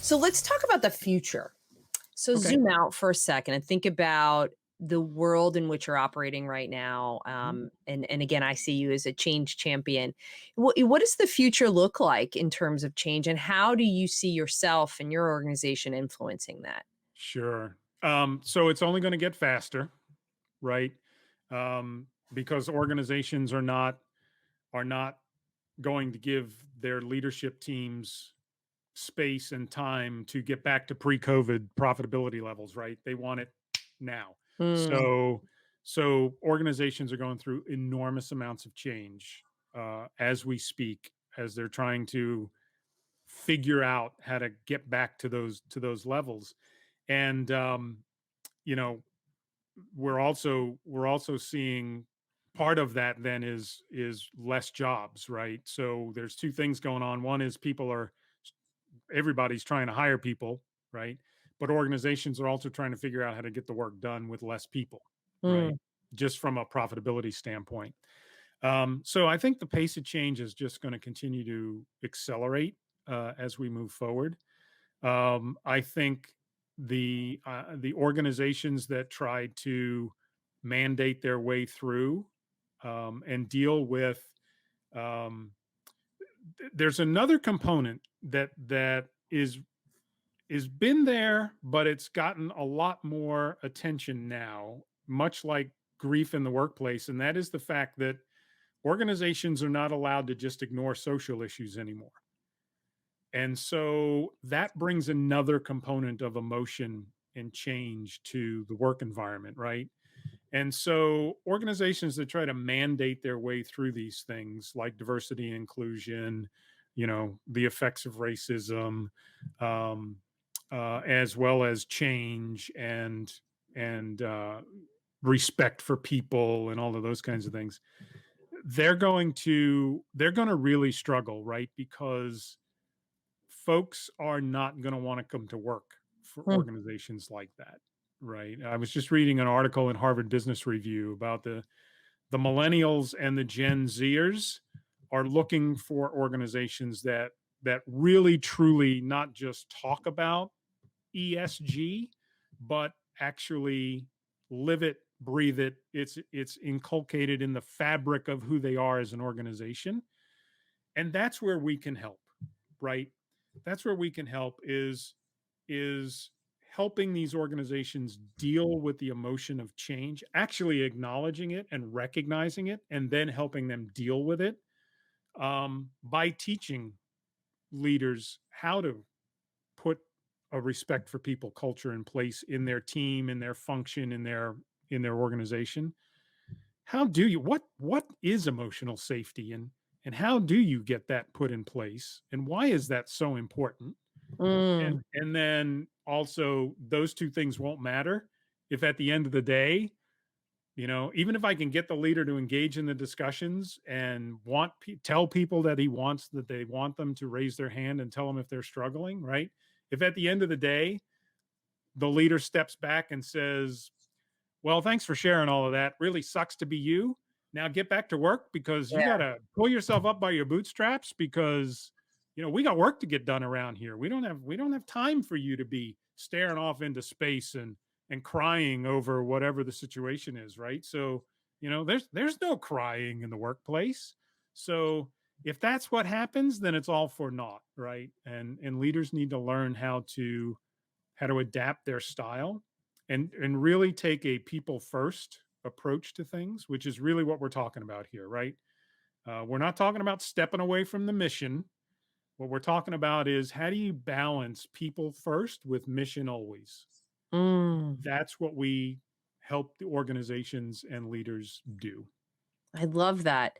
So let's talk about the future. So Okay. zoom out for a second and think about the world in which you're operating right now. Mhm. And again, I see you as a change champion. What does the future look like in terms of change, and how do you see yourself and your organization influencing that? Sure. So it's only going to get faster, right? Because organizations are not going to give their leadership teams space and time to get back to pre-COVID profitability levels, right? They want it now. Mm, So organizations are going through enormous amounts of change as we speak, as they're trying to figure out how to get back to those levels. And you know, we're also seeing part of that then is less jobs, right? So there's two things going on. One is everybody's trying to hire people, right? But organizations are also trying to figure out how to get the work done with less people, right? mm, Just from a profitability standpoint. So I think the pace of change is just going to continue to accelerate as we move forward. I think the organizations that try to mandate their way through and deal with there's another component that is been there, but it's gotten a lot more attention now, much like grief in the workplace, and that is the fact that organizations are not allowed to just ignore social issues anymore. And so that brings another component of emotion and change to the work environment, right? And so organizations that try to mandate their way through these things like diversity and inclusion, the effects of racism, um, as well as change and respect for people and all of those kinds of things, they're going to really struggle, right? Because folks are not going to want to come to work for mm. organizations like that, right? I was just reading an article in Harvard Business Review about the millennials and the Gen Zers are looking for organizations that really truly not just talk about ESG, but actually live it, breathe it. It's inculcated in the fabric of who they are as an organization, and that's where we can help, right? That's where we can help is helping these organizations deal with the emotion of change, actually acknowledging it and recognizing it, and then helping them deal with it by teaching leaders how to put a respect for people culture in place in their team, in their function, in their organization. How do you what is emotional safety, and how do you get that put in place, and why is that so important? And Mm. and then also those two things won't matter if at the end of the day, even if I can get the leader to engage in the discussions and tell people that they want them to raise their hand and tell them if they're struggling, right? If at the end of the day the leader steps back and says, "Well, thanks for sharing all of that. Really sucks to be you. Now get back to work because you got Yeah. to pull yourself up by your bootstraps because we got work to get done around here. We don't have time for you to be staring off into space and crying over whatever the situation is, right? So, there's no crying in the workplace. So, if that's what happens, then it's all for naught, right? And leaders need to learn how to adapt their style and really take a people first approach to things, which is really what we're talking about here, right? We're not talking about stepping away from the mission. What we're talking about is how do you balance people first with mission always? Mm. That's what we help the organizations and leaders do. I love that.